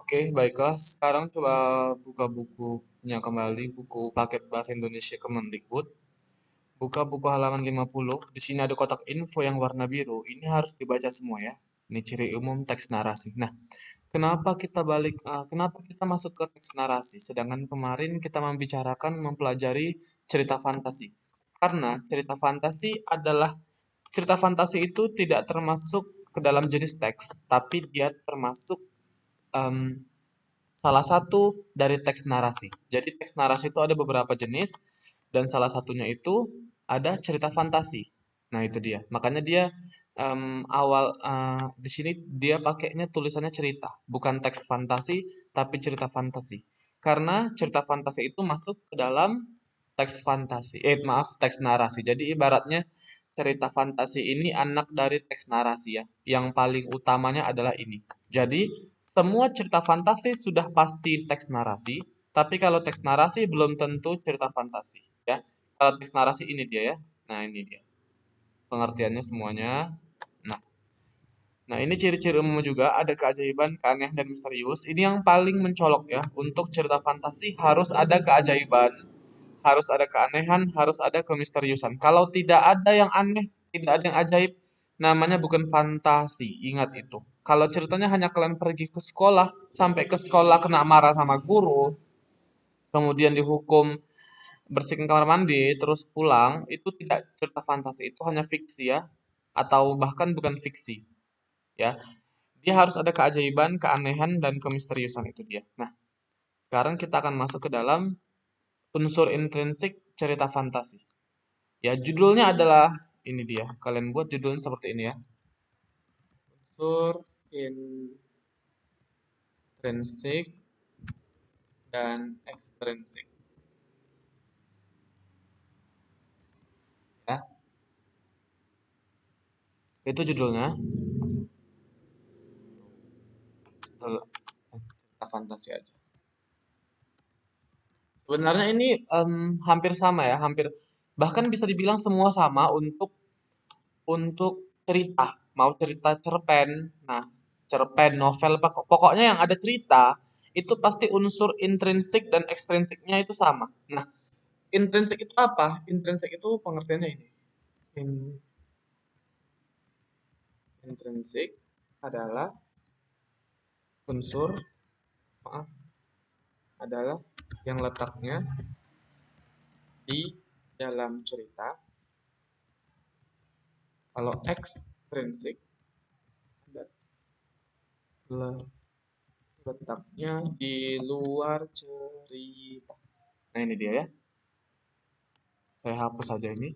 Oke, baiklah. Sekarang coba buka bukunya kembali, buku paket bahasa Indonesia Kemendikbud. Buka buku halaman 50. Di sini ada kotak info yang warna biru. Ini harus dibaca semua ya. Ini ciri umum teks narasi. Nah, kenapa kita masuk ke teks narasi? Sedangkan kemarin kita mempelajari cerita fantasi. Karena cerita fantasi itu tidak termasuk ke dalam jenis teks, tapi dia termasuk em, salah satu dari teks narasi. Jadi teks narasi itu ada beberapa jenis dan salah satunya itu ada cerita fantasi. Nah, itu dia. Makanya dia di sini dia pakainya tulisannya cerita, bukan teks fantasi tapi cerita fantasi. Karena cerita fantasi itu masuk ke dalam teks narasi. Jadi ibaratnya cerita fantasi ini anak dari teks narasi ya. Yang paling utamanya adalah ini. Jadi semua cerita fantasi sudah pasti teks narasi, tapi kalau teks narasi belum tentu cerita fantasi, ya. Kalau teks narasi ini dia ya. Nah, ini dia. Pengertiannya semuanya. Nah, nah ini ciri-ciri umum juga ada keajaiban, keanehan dan misterius. Ini yang paling mencolok ya. Untuk cerita fantasi harus ada keajaiban, harus ada keanehan, harus ada kemisteriusan. Kalau tidak ada yang aneh, tidak ada yang ajaib, namanya bukan fantasi. Ingat itu. Kalau ceritanya hanya kalian pergi ke sekolah, sampai ke sekolah kena marah sama guru, kemudian dihukum bersihin kamar mandi, terus pulang, itu tidak cerita fantasi, itu hanya fiksi ya, atau bahkan bukan fiksi, ya. Dia harus ada keajaiban, keanehan, dan kemisteriusan itu dia. Nah, sekarang kita akan masuk ke dalam unsur intrinsik cerita fantasi. Ya, judulnya adalah ini dia. Kalian buat judulnya seperti ini ya. Unsur intrinsik dan ekstrinsik. Ya, itu judulnya. Cerita fantasi aja. Sebenarnya ini hampir sama ya, hampir bahkan bisa dibilang semua sama untuk cerita. Mau cerita cerpen, nah cerpen, novel, pokoknya yang ada cerita itu pasti unsur intrinsik dan ekstrinsiknya itu sama. Nah, intrinsik itu apa? Intrinsik itu pengertiannya ini. Intrinsik adalah unsur, maaf, adalah yang letaknya di dalam cerita. Kalau ekstrinsik letaknya di luar cerita. Nah, ini dia ya. Saya hapus saja ini.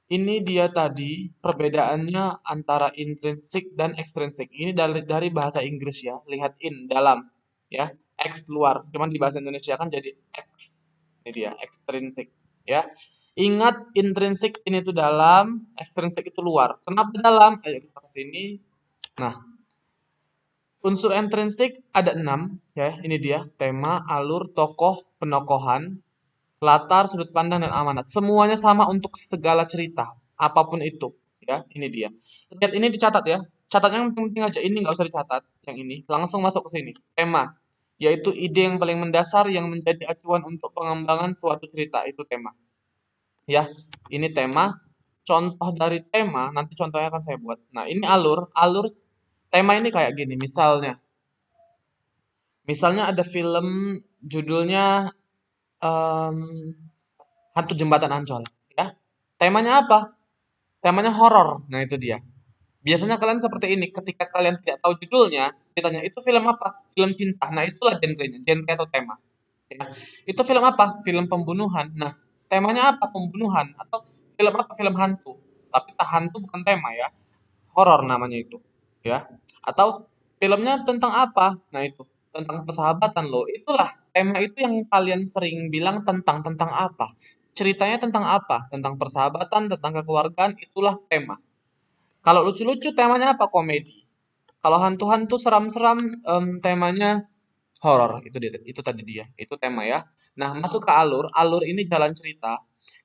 Ini dia tadi perbedaannya antara intrinsik dan ekstrinsik. Ini dari bahasa Inggris ya. Lihat in dalam ya. X luar. Cuman di bahasa Indonesia kan jadi X. Ini dia ekstrinsik ya. Ingat intrinsik ini tuh dalam, ekstrinsik itu luar. Kenapa dalam? Ayo kita ke sini. Nah, unsur intrinsik ada 6 ya. Ini dia tema, alur, tokoh, penokohan, latar, sudut pandang, dan amanat. Semuanya sama untuk segala cerita, apapun itu. Ya, ini dia. Lihat ini dicatat ya. Catatnya yang penting aja. Ini nggak usah dicatat. Yang ini langsung masuk ke sini. Tema, yaitu ide yang paling mendasar yang menjadi acuan untuk pengembangan suatu cerita. Itu tema. Ya, ini tema. Contoh dari tema, nanti contohnya akan saya buat. Nah, ini alur. Alur tema ini kayak gini. Misalnya ada film judulnya em, Hantu Jembatan Ancol, ya. Temanya apa? Temanya horor. Nah, itu dia. Biasanya kalian seperti ini, ketika kalian tidak tahu judulnya, ditanya itu film apa? Film cinta. Nah, itulah genrenya, genre atau tema. Ya. Itu film apa? Film pembunuhan. Nah, temanya apa? Pembunuhan. Atau film apa? Film hantu. Tapi tak hantu bukan tema ya. Horor namanya itu. Ya. Atau filmnya tentang apa? Nah, itu tentang persahabatan loh. Itulah tema itu yang kalian sering bilang tentang apa? Ceritanya tentang apa? Tentang persahabatan, tentang kekeluargaan, itulah tema. Kalau lucu-lucu temanya apa? Komedi. Kalau hantu-hantu seram-seram temanya horor. Itu tadi dia. Itu tema ya. Nah, masuk ke alur. Alur ini jalan cerita.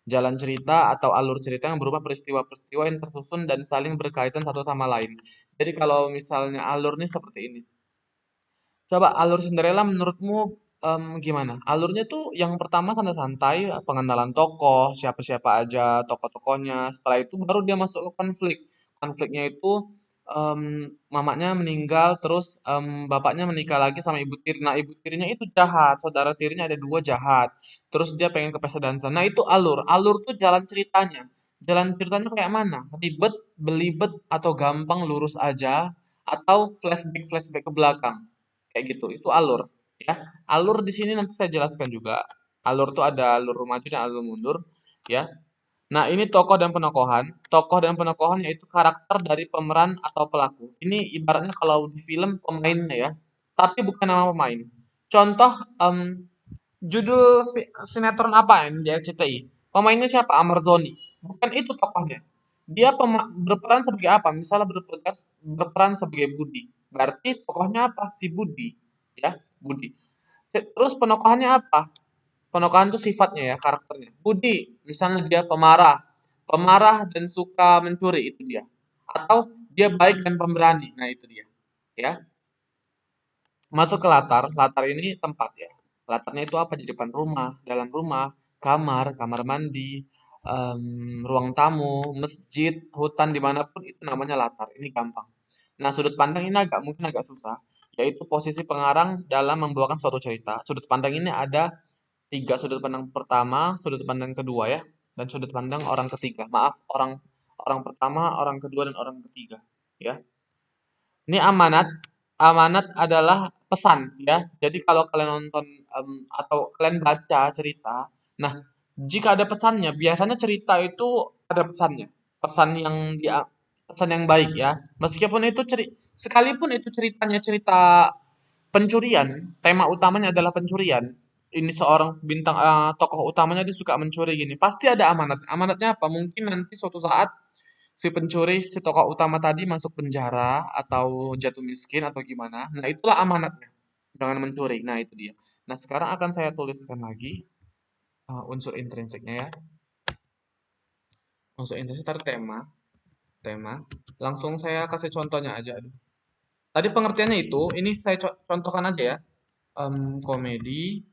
Jalan cerita atau alur cerita yang berupa peristiwa-peristiwa yang tersusun dan saling berkaitan satu sama lain. Jadi kalau misalnya alur ini seperti ini. Coba alur Cinderella menurutmu gimana? Alurnya tuh yang pertama santai-santai, pengenalan tokoh, siapa-siapa aja tokoh-tokohnya. Setelah itu baru dia masuk ke konflik. Konfliknya itu em, mamanya meninggal, terus bapaknya menikah lagi sama ibu tiri. Nah, ibu tirinya itu jahat, saudara tirinya ada dua jahat. Terus dia pengen ke pesta dansa. Nah, itu alur. Alur tuh jalan ceritanya. Jalan ceritanya kayak mana? Ribet, belibet, atau gampang lurus aja, atau flashback-flashback ke belakang. Kayak gitu, itu alur. Ya, alur di sini nanti saya jelaskan juga. Alur tuh ada alur maju dan alur mundur. Ya, nah ini tokoh dan penokohan. Tokoh dan penokohan yaitu karakter dari pemeran atau pelaku. Ini ibaratnya kalau di film pemainnya ya, tapi bukan nama pemain. Contoh, judul sinetron apa yang di RCTI? Pemainnya siapa? Amarzoni. Bukan itu tokohnya. Dia berperan sebagai apa? Misalnya berperan sebagai Budi. Berarti tokohnya apa? Si Budi. Ya, Budi. Terus penokohannya apa? Penokohan itu sifatnya ya, karakternya. Budi, misalnya dia pemarah. Pemarah dan suka mencuri, itu dia. Atau dia baik dan pemberani. Nah, itu dia. Ya. Masuk ke latar, latar ini tempat ya. Latarnya itu apa? Di depan rumah, dalam rumah, kamar, kamar mandi, ruang tamu, masjid, hutan, dimanapun itu namanya latar. Ini gampang. Nah, sudut pandang ini mungkin agak susah, yaitu posisi pengarang dalam membawakan suatu cerita. Sudut pandang ini ada tiga: sudut pandang pertama, sudut pandang kedua ya, dan sudut pandang orang ketiga. Maaf, orang orang pertama, orang kedua, dan orang ketiga. Ya. Ini amanat. Amanat adalah pesan ya. Jadi kalau kalian nonton atau kalian baca cerita, nah jika ada pesannya, biasanya cerita itu ada pesannya. Pesan yang dia pesan yang baik ya. Meskipun itu sekalipun itu ceritanya cerita pencurian, tema utamanya adalah pencurian. Ini seorang bintang tokoh utamanya dia suka mencuri gini. Pasti ada amanat. Amanatnya apa? Mungkin nanti suatu saat si pencuri, si tokoh utama tadi masuk penjara atau jatuh miskin atau gimana. Nah, itulah amanatnya. Jangan mencuri. Nah, itu dia. Nah, sekarang akan saya tuliskan lagi unsur intrinsiknya ya. Unsur intrinsik tadi tema, tema. Langsung saya kasih contohnya aja. Aduh. Tadi pengertiannya itu, ini saya contohkan aja ya. Komedi,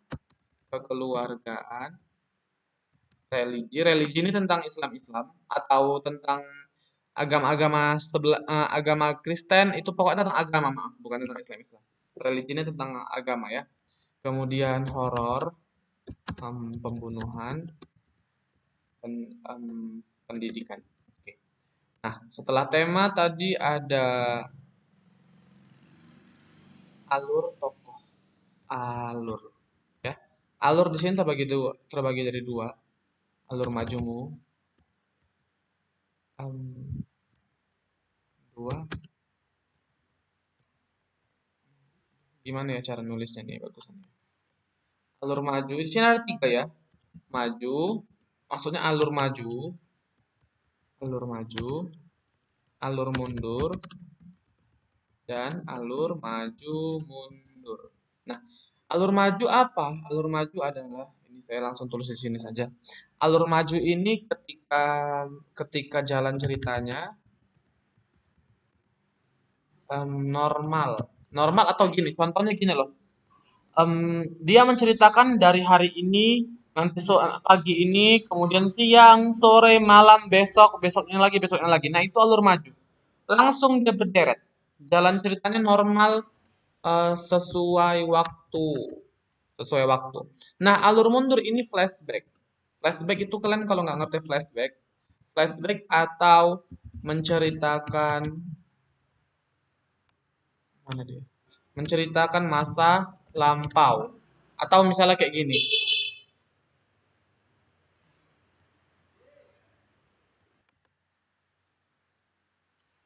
kekeluargaan, religi. Religi ini tentang Islam-Islam atau tentang agama-agama agama Kristen, itu pokoknya tentang agama, maaf, bukan tentang Islam-Islam. Religi ini tentang agama ya. Kemudian horor, pembunuhan, dan pendidikan. Oke. Nah, setelah tema tadi ada alur tokoh. Alur ya. Alur di sini terbagi dari dua. Alur majumu, dua. Gimana ya cara nulisnya nih bagusan? Alur maju. Di sini ada tiga ya. Maju, maksudnya alur maju, alur mundur, dan alur maju mundur. Nah, alur maju apa? Alur maju adalah ini saya langsung tulis di sini saja. Alur maju ini ketika jalan ceritanya normal. Normal atau gini, contohnya gini loh. Dia menceritakan dari hari ini, nanti pagi ini, kemudian siang, sore, malam, besok, besoknya lagi. Nah, itu alur maju. Langsung dia berderet. Jalan ceritanya normal sesuai waktu. Sesuai waktu. Nah, alur mundur ini flashback. Flashback itu kalian kalau nggak ngerti flashback, flashback atau menceritakan mana dia? Menceritakan masa lampau. Atau misalnya kayak gini.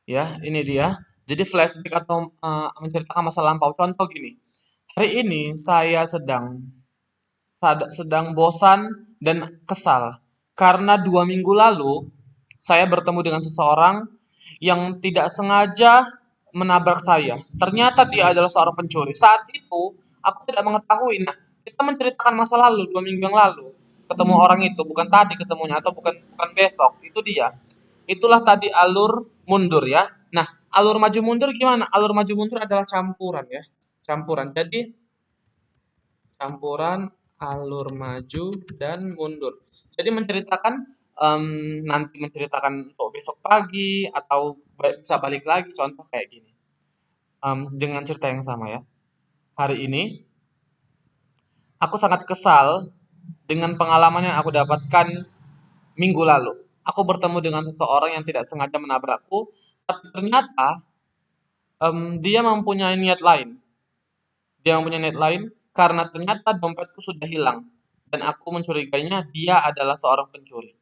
Ya, ini dia. Jadi flashback atau menceritakan masa lampau. Contoh gini. Hari ini saya sedang bosan dan kesal karena 2 minggu lalu saya bertemu dengan seseorang yang tidak sengaja menabrak saya. Ternyata dia adalah seorang pencuri. Saat itu aku tidak mengetahui. Nah, kita menceritakan masa lalu 2 minggu yang lalu. Ketemu orang itu bukan tadi ketemunya atau bukan bukan besok. Itu dia. Itulah tadi alur mundur ya. Nah, alur maju mundur gimana? Alur maju mundur adalah campuran ya. Campuran. Jadi campuran alur maju dan mundur. Jadi menceritakan nanti menceritakan untuk besok pagi atau bisa balik lagi, contoh kayak gini. Dengan cerita yang sama ya. Hari ini aku sangat kesal dengan pengalaman yang aku dapatkan minggu lalu. Aku bertemu dengan seseorang yang tidak sengaja menabrakku, tapi ternyata dia mempunyai niat lain. Dia mempunyai niat lain karena ternyata dompetku sudah hilang dan aku mencurigainya dia adalah seorang pencuri.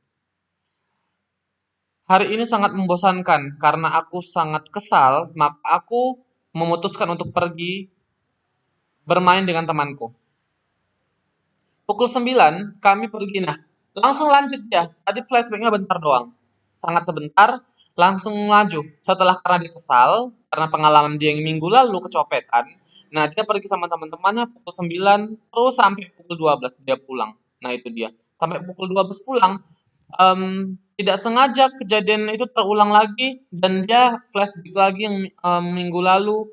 Hari ini sangat membosankan karena aku sangat kesal, maka aku memutuskan untuk pergi bermain dengan temanku. Pukul 9 kami pergi. Nah, langsung lanjut ya. Tadi flashbacknya bentar doang. Sangat sebentar, langsung maju. Setelah karena dia kesal, karena pengalaman dia yang minggu lalu kecopetan. Nah, dia pergi sama teman-temannya pukul 9, terus sampai pukul 12 dia pulang. Nah, itu dia. Sampai pukul 12 pulang, tidak sengaja kejadian itu terulang lagi dan dia flashback lagi yang minggu lalu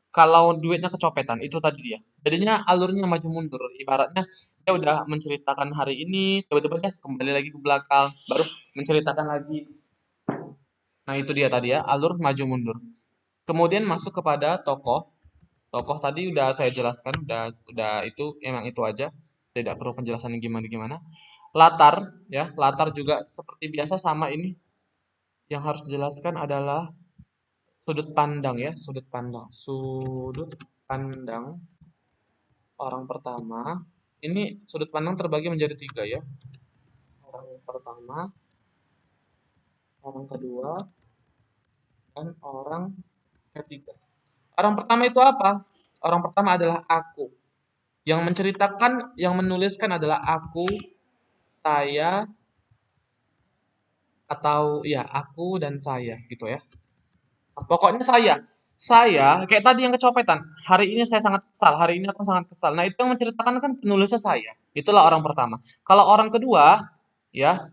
kalau duitnya kecopetan, itu tadi dia. Jadinya alurnya maju mundur. Ibaratnya dia udah menceritakan hari ini, tiba-tiba dia kembali lagi ke belakang, baru menceritakan lagi. Nah, itu dia tadi ya, alur maju mundur. Kemudian masuk kepada tokoh. Tokoh tadi udah saya jelaskan, udah itu emang itu aja. Tidak perlu penjelasan gimana-gimana. Latar ya, latar juga seperti biasa sama ini. Yang harus dijelaskan adalah sudut pandang ya, sudut pandang. Sudut pandang orang pertama, ini sudut pandang terbagi menjadi tiga ya. Orang pertama, orang kedua, dan orang ketiga. Orang pertama itu apa? Orang pertama adalah aku. Yang menceritakan, yang menuliskan adalah aku, saya, atau ya aku dan saya gitu ya. Pokoknya saya. Saya, kayak tadi yang kecopetan. Hari ini saya sangat kesal. Hari ini aku sangat kesal. Nah, itu yang menceritakan kan penulisnya saya. Itulah orang pertama. Kalau orang kedua, ya,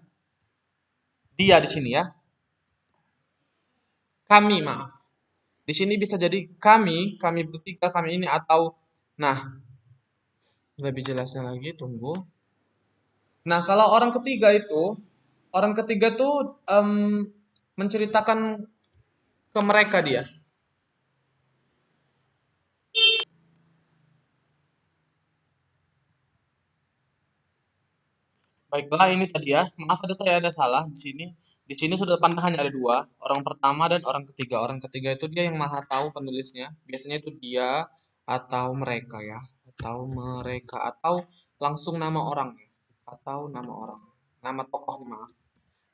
dia di sini ya. Kami, maaf. Di sini bisa jadi kami bertiga, kami ini atau nah, lebih jelasnya lagi, tunggu. Nah, kalau orang ketiga tuh menceritakan ke mereka dia. Baiklah, ini tadi ya. Maaf saya ada salah di sini. Di sini sudut pandang hanya ada dua, orang pertama dan orang ketiga. Orang ketiga itu dia yang maha tahu penulisnya. Biasanya itu dia atau mereka ya, atau mereka atau langsung nama orang ya, atau nama orang, nama tokoh maaf,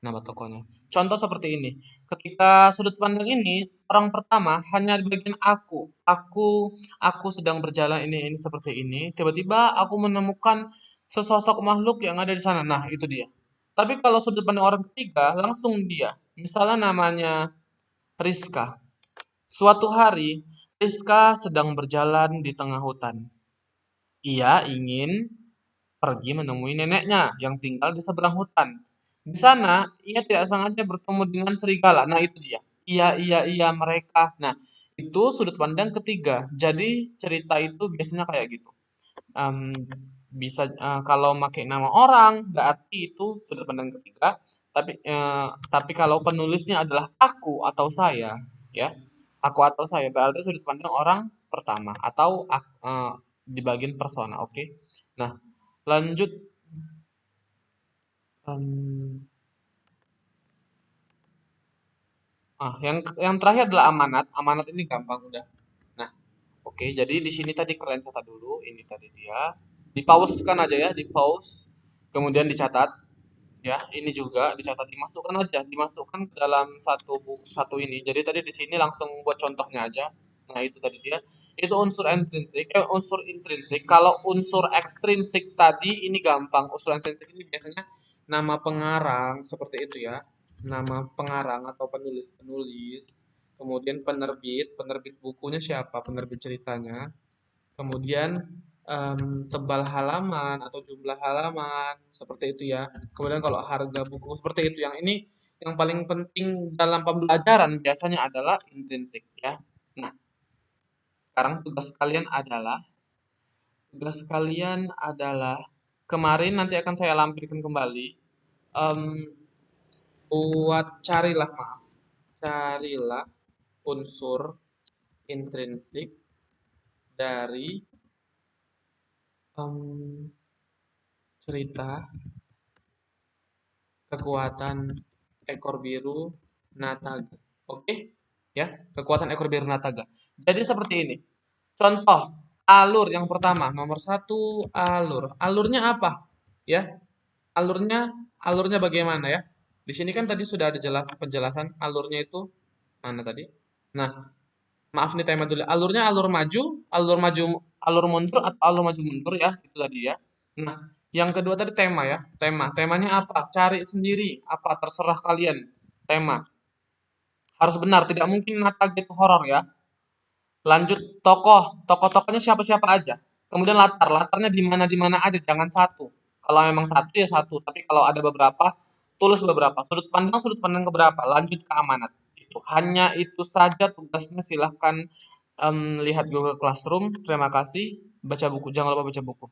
nama tokohnya. Contoh seperti ini. Ketika sudut pandang ini, orang pertama hanya di bagian aku. Aku sedang berjalan ini seperti ini. Tiba-tiba aku menemukan sesosok makhluk yang ada di sana. Nah, itu dia. Tapi kalau sudut pandang orang ketiga, langsung dia. Misalnya namanya Rizka. Suatu hari, Rizka sedang berjalan di tengah hutan. Ia ingin pergi menemui neneknya yang tinggal di seberang hutan. Di sana, ia tidak sengaja bertemu dengan serigala. Nah, itu dia. Iya, mereka. Nah, itu sudut pandang ketiga. Jadi, cerita itu biasanya kayak gitu. Em, bisa kalau pakai nama orang, berarti itu sudut pandang ketiga. Tapi kalau penulisnya adalah aku atau saya, ya, aku atau saya berarti sudut pandang orang pertama atau di bagian persona. Oke. Nah, lanjut. Em, yang terakhir adalah amanat. Amanat ini gampang udah. Nah, oke. Jadi di sini tadi kalian catat dulu. Ini tadi dia. Di pause kan aja ya, di pause. Kemudian dicatat. Ya, ini juga dicatat, dimasukkan aja, dimasukkan ke dalam satu buku satu ini. Jadi tadi di sini langsung buat contohnya aja. Nah, itu tadi dia. Itu unsur unsur intrinsik. Kalau unsur ekstrinsik tadi ini gampang. Unsur ekstrinsik ini biasanya nama pengarang seperti itu ya. Nama pengarang atau penulis-penulis. Kemudian penerbit bukunya siapa, penerbit ceritanya. Kemudian tebal halaman atau jumlah halaman seperti itu ya. Kemudian kalau harga buku seperti itu, yang ini yang paling penting dalam pembelajaran biasanya adalah intrinsik ya. Nah, Sekarang tugas kalian adalah kemarin nanti akan saya lampirkan kembali. Em, carilah unsur intrinsik dari cerita kekuatan ekor biru Nataga. Oke? Ya, kekuatan ekor biru Nataga. Jadi seperti ini. Contoh, alur yang pertama, nomor 1, alur. Alurnya apa? Ya, alurnya bagaimana ya? Di sini kan tadi sudah ada penjelasan alurnya itu mana tadi? Nah, maaf nih tema dulu. Alurnya alur mundur atau alur maju mundur ya, itu tadi ya. Nah, yang kedua tadi tema ya. Temanya apa? Cari sendiri, apa terserah kalian. Tema. Harus benar, tidak mungkin Nataga itu horor ya. Lanjut tokoh-tokohnya siapa-siapa aja. Kemudian latarnya di mana aja, jangan satu. Kalau memang satu ya satu, tapi kalau ada beberapa, tulis beberapa. Sudut pandang keberapa, lanjut ke amanat. Hanya itu saja tugasnya. Silahkan lihat Google Classroom. Terima kasih. Baca buku, jangan lupa baca buku.